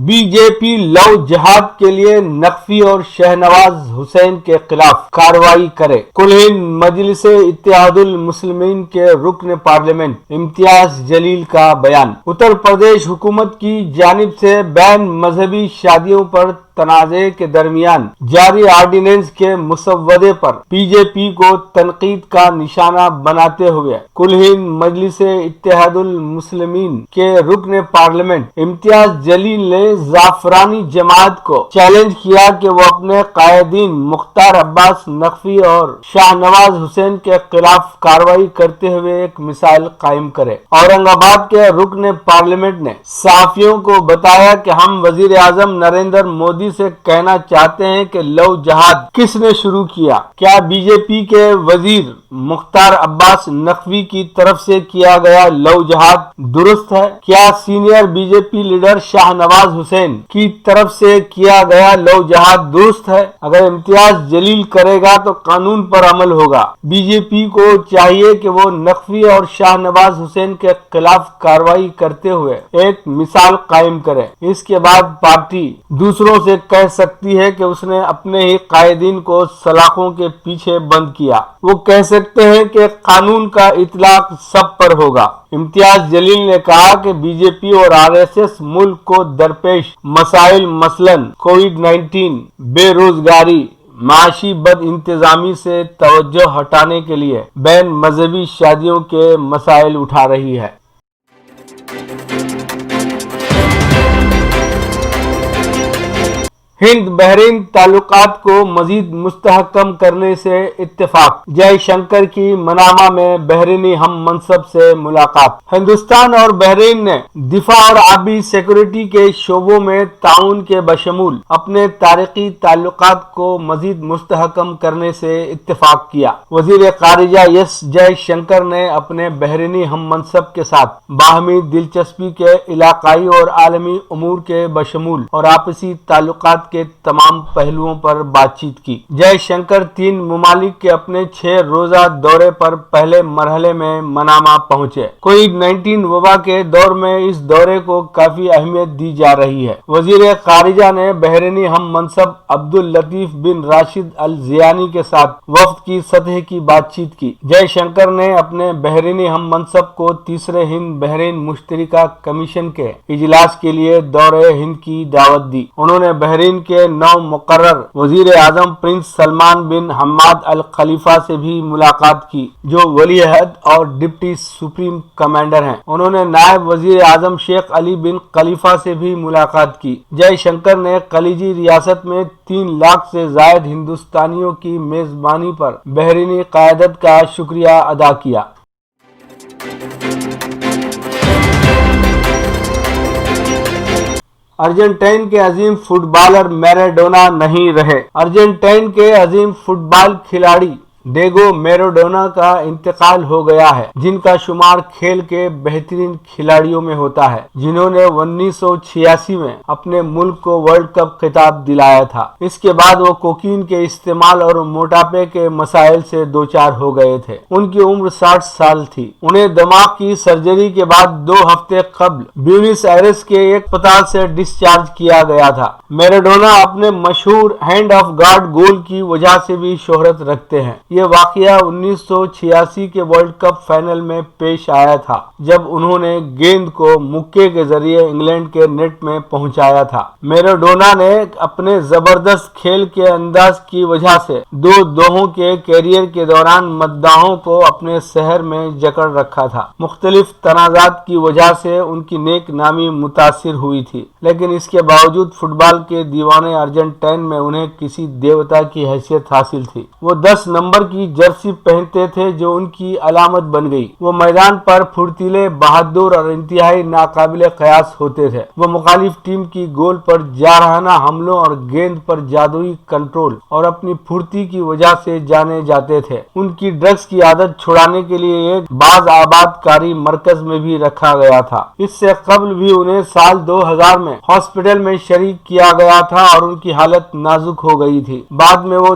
Be J پی لو جہاد کے لیے نقوی اور شہنواز حسین کے خلاف کارروائی کرے۔ کل ہند مجلس اتحاد المسلمین کے رکن پارلیمنٹ امتیاز جلیل کا بیان۔ اتر پردیش حکومت کی جانب سے بین مذہبی شادیوں پر تنازع کے درمیان جاری آرڈیننس کے مسودے پر بی جے پی کو تنقید کا نشانہ بناتے ہوئے کل ہند مجلس اتحاد المسلمین کے رکن پارلیمنٹ امتیاز جلیل نے زعفرانی جماعت کو چیلنج کیا کہ وہ اپنے قائدین مختار عباس نقوی اور شاہ نواز حسین کے خلاف کارروائی کرتے ہوئے ایک مثال قائم کرے۔ اورنگ آباد کے رکن پارلیمنٹ نے صحافیوں کو بتایا کہ ہم وزیر اعظم نریندر مودی سے کہنا چاہتے ہیں کہ لو جہاد کس نے شروع کیا؟ کیا بی جے پی کے وزیر مختار عباس نقوی کی طرف سے کیا گیا لو جہاد درست ہے؟ کیا senior B J P leader Shah Nawaz Hussain کی طرف سے کیا گیا لو جہاد درست ہے؟ اگر امتیاز جلیل کرے گا تو قانون پر عمل ہوگا۔ بی جے پی کو چاہیے کہ وہ نقوی اور شاہ نواز حسین کے خلاف کارروائی کرتے ہوئے ایک مثال قائم کرے۔ اس کے بعد پارٹی دوسروں سے کہہ سکتی ہے کہ اس نے اپنے ہی قائدین کو سلاخوں کے پیچھے بند کیا۔ وہ کہہ سکتے ہیں کہ قانون کا اطلاق سب پر ہوگا۔ امتیاز جلیل نے کہا کہ بی جے پی اور آر ایس ایس ملک کو درپیش مسائل مثلاً کووڈ-19، بے روزگاری، معاشی بد انتظامی سے توجہ ہٹانے کے لیے بین مذہبی شادیوں کے مسائل اٹھا رہی ہے۔ ہند بحرین تعلقات کو مزید مستحکم کرنے سے اتفاق۔ جے شنکر کی منامہ میں بحرینی ہم منصب سے ملاقات۔ ہندوستان اور بحرین نے دفاع اور آبی سیکورٹی کے شعبوں میں تعاون کے بشمول اپنے تاریخی تعلقات کو مزید مستحکم کرنے سے اتفاق کیا۔ وزیر خارجہ ایس جے شنکر نے اپنے بحرینی ہم منصب کے ساتھ باہمی دلچسپی کے علاقائی اور عالمی امور کے بشمول اور آپسی تعلقات کے تمام پہلوؤں پر بات چیت کی۔ جے شنکر 3 ممالک کے اپنے 6 روزہ دورے پر پہلے مرحلے میں منامہ پہنچے۔ کووڈ-19 وبا کے دور میں اس دورے کو کافی اہمیت دی جا رہی ہے۔ وزیر خارجہ نے بحرینی ہم منصب عبداللطیف بن راشد الزیانی کے ساتھ وفد کی سطح کی بات چیت کی۔ جے شنکر نے اپنے بحرینی ہم منصب کو تیسرے ہند بحرین مشترکہ کمیشن کے اجلاس کے لیے دورہ ہند کی دعوت دی۔ انہوں نے بحرین کے نو مقرر وزیر اعظم پرنس سلمان بن حماد الخلیفہ سے بھی ملاقات کی، جو ولی عہد اور ڈپٹی سپریم کمانڈر ہیں۔ انہوں نے نائب وزیر اعظم شیخ علی بن خلیفہ سے بھی ملاقات کی۔ جے شنکر نے خلیجی ریاست میں 3 لاکھ سے زائد ہندوستانیوں کی میزبانی پر بحرینی قیادت کا شکریہ ادا کیا۔ ارجنٹائن کے عظیم فٹ بالر میراڈونا نہیں رہے۔ ارجنٹائن کے عظیم فٹ بال کھلاڑی ڈیگو میراڈونا کا انتقال ہو گیا ہے، جن کا شمار کھیل کے بہترین کھلاڑیوں میں ہوتا ہے، جنہوں نے 1986 میں اپنے ملک کو ورلڈ کپ خطاب دلایا تھا۔ اس کے بعد وہ کوکین کے استعمال اور موٹاپے کے مسائل سے دوچار ہو گئے تھے۔ ان کی عمر 60 سال تھی۔ انہیں دماغ کی سرجری کے بعد 2 ہفتے قبل بیونس ایئرس کے ایک اسپتال سے ڈسچارج کیا گیا تھا۔ میراڈونا اپنے مشہور ہینڈ آف گاڈ گول کی وجہ سے بھی شہرت رکھتے ہیں۔ یہ واقعہ 1986 کے ورلڈ کپ فائنل میں پیش آیا تھا، جب انہوں نے گیند کو مکے کے ذریعے انگلینڈ کے نیٹ میں پہنچایا تھا۔ میراڈونا نے اپنے زبردست کھیل کے انداز کی وجہ سے 2 دہوں کے کیریئر کے دوران مداحوں کو اپنے شہر میں جکڑ رکھا تھا۔ مختلف تنازعات کی وجہ سے ان کی نیک نامی متاثر ہوئی تھی، لیکن اس کے باوجود فٹ بال کے دیوانے ارجنٹائن میں انہیں کسی دیوتا کی حیثیت حاصل تھی۔ وہ 10 نمبر کی جرسی پہنتے تھے، جو ان کی علامت بن گئی۔ وہ میدان پر پھرتیلے، بہادر اور انتہائی ناقابل قیاس ہوتے تھے۔ وہ مخالف ٹیم کی گول پر جارحانہ حملوں اور گیند پر جادوئی کنٹرول اور اپنی پھرتی کی وجہ سے جانے جاتے تھے۔ ان کی ڈرگز کی عادت چھڑانے کے لیے ایک باز آباد کاری مرکز میں بھی رکھا گیا تھا۔ اس سے قبل بھی انہیں سال 2000 میں ہاسپٹل میں شریک کیا گیا تھا اور ان کی حالت نازک ہو گئی تھی۔ بعد میں وہ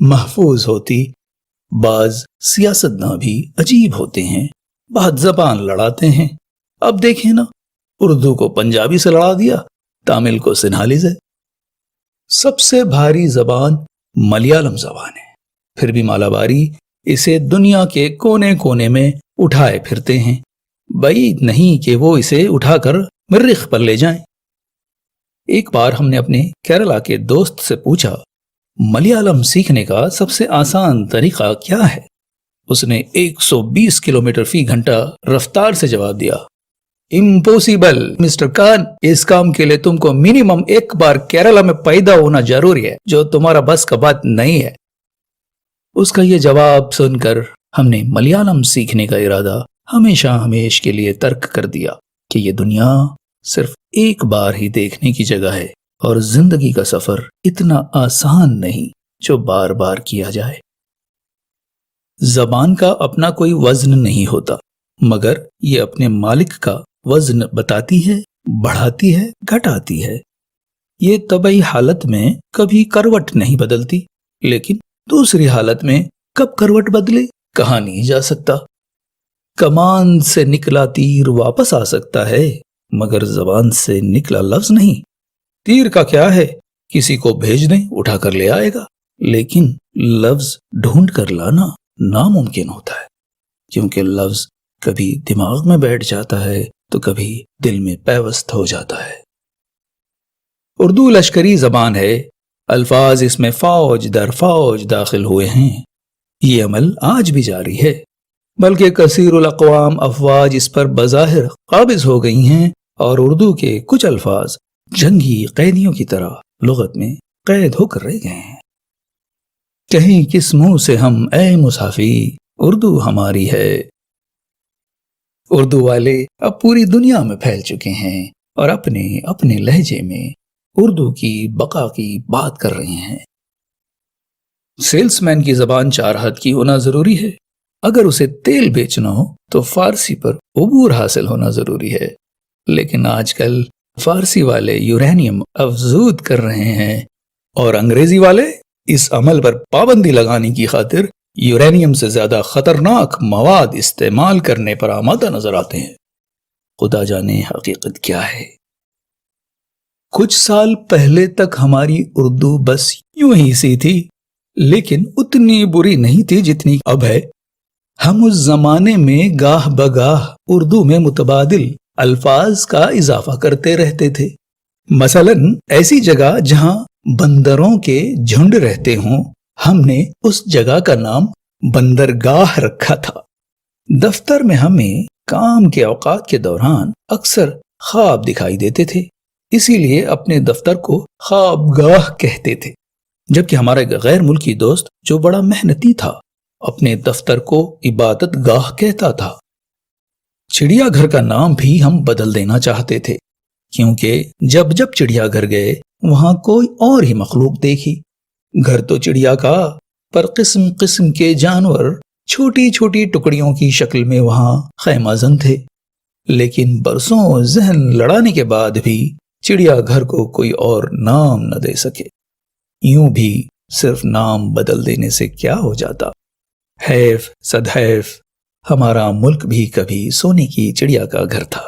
محفوظ ہوتی. بعض سیاستداں بھی عجیب ہوتے ہیں, بہت زبان لڑاتے ہیں. اب دیکھیں نا, اردو کو پنجابی سے لڑا دیا, تامل کو سنہالی سے. سب سے بھاری زبان ملیالم زبان ہے, پھر بھی مالاباری اسے دنیا کے کونے کونے میں اٹھائے پھرتے ہیں. بعید نہیں کہ وہ اسے اٹھا کر مریخ پر لے جائیں. ایک بار ہم نے اپنے کیرلا کے دوست سے پوچھا, ملیالم سیکھنے کا سب سے آسان طریقہ کیا ہے؟ اس نے 120 کلومیٹر فی گھنٹہ رفتار سے جواب دیا, امپوسیبل مسٹر کان, اس کام کے لیے تم کو منیمم ایک بار کیرلا میں پیدا ہونا ضروری ہے, جو تمہارا بس کا بات نہیں ہے. اس کا یہ جواب سن کر ہم نے ملیالم سیکھنے کا ارادہ ہمیشہ ہمیش کے لیے ترک کر دیا کہ یہ دنیا صرف ایک بار ہی دیکھنے کی جگہ ہے, اور زندگی کا سفر اتنا آسان نہیں جو بار بار کیا جائے. زبان کا اپنا کوئی وزن نہیں ہوتا, مگر یہ اپنے مالک کا وزن بتاتی ہے, بڑھاتی ہے, گھٹاتی ہے. یہ طبعی حالت میں کبھی کروٹ نہیں بدلتی, لیکن دوسری حالت میں کب کروٹ بدلے کہا نہیں جا سکتا. کمان سے نکلا تیر واپس آ سکتا ہے, مگر زبان سے نکلا لفظ نہیں. تیر کا کیا ہے, کسی کو بھیج دیں اٹھا کر لے آئے گا, لیکن لفظ ڈھونڈ کر لانا ناممکن ہوتا ہے, کیونکہ لفظ کبھی دماغ میں بیٹھ جاتا ہے تو کبھی دل میں پیوست ہو جاتا ہے. اردو لشکری زبان ہے, الفاظ اس میں فوج در فوج داخل ہوئے ہیں. یہ عمل آج بھی جاری ہے, بلکہ کثیر الاقوام افواج اس پر بظاہر قابض ہو گئی ہیں, اور اردو کے کچھ الفاظ جنگی قیدیوں کی طرح لغت میں قید ہو کر رہ گئے ہیں. کہیں کس منہ سے ہم اے مسافی, اردو ہماری ہے. اردو والے اب پوری دنیا میں پھیل چکے ہیں اور اپنے اپنے لہجے میں اردو کی بقا کی بات کر رہے ہیں. سیلس مین کی زبان 4 حد کی ہونا ضروری ہے. اگر اسے تیل بیچنا ہو تو فارسی پر عبور حاصل ہونا ضروری ہے, لیکن آج کل فارسی والے یورینیم افزود کر رہے ہیں, اور انگریزی والے اس عمل پر پابندی لگانے کی خاطر یورینیم سے زیادہ خطرناک مواد استعمال کرنے پر آمادہ نظر آتے ہیں. خدا جانے حقیقت کیا ہے. کچھ سال پہلے تک ہماری اردو بس یوں ہی سی تھی, لیکن اتنی بری نہیں تھی جتنی اب ہے. ہم اس زمانے میں گاہ بگاہ اردو میں متبادل الفاظ کا اضافہ کرتے رہتے تھے. مثلاً ایسی جگہ جہاں بندروں کے جھنڈ رہتے ہوں, ہم نے اس جگہ کا نام بندرگاہ رکھا تھا. دفتر میں ہمیں کام کے اوقات کے دوران اکثر خواب دکھائی دیتے تھے, اسی لیے اپنے دفتر کو خوابگاہ کہتے تھے. جبکہ ہمارا ایک غیر ملکی دوست جو بڑا محنتی تھا اپنے دفتر کو عبادت گاہ کہتا تھا. چڑیا گھر کا نام بھی ہم بدل دینا چاہتے تھے, کیونکہ جب جب چڑیا گھر گئے وہاں کوئی اور ہی مخلوق دیکھی. گھر تو چڑیا کا, پر قسم قسم کے جانور چھوٹی چھوٹی ٹکڑیوں کی شکل میں وہاں خیمہ زن تھے. لیکن برسوں ذہن لڑانے کے بعد بھی چڑیا گھر کو کوئی اور نام نہ دے سکے. یوں بھی صرف نام بدل دینے سے کیا ہو جاتا. حیف صدحیف, ہمارا ملک بھی کبھی سونے کی چڑیا کا گھر تھا.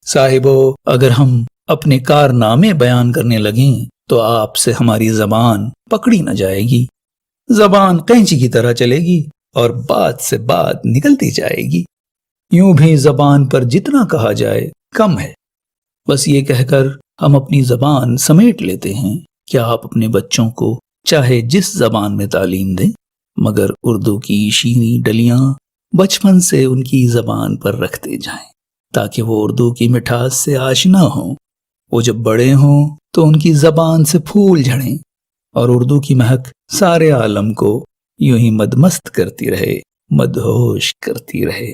صاحبو, اگر ہم اپنے کارنامے بیان کرنے لگیں تو آپ سے ہماری زبان پکڑی نہ جائے گی. زبان قینچی کی طرح چلے گی اور بات سے بات نکلتی جائے گی. یوں بھی زبان پر جتنا کہا جائے کم ہے. بس یہ کہہ کر ہم اپنی زبان سمیٹ لیتے ہیں کہ آپ اپنے بچوں کو چاہے جس زبان میں تعلیم دیں, مگر اردو کی شیریں ڈلیاں بچپن سے ان کی زبان پر رکھتے جائیں, تاکہ وہ اردو کی مٹھاس سے آشنا ہوں. وہ جب بڑے ہوں تو ان کی زبان سے پھول جھڑیں اور اردو کی مہک سارے عالم کو یوں ہی مدمست کرتی رہے, مدہوش کرتی رہے.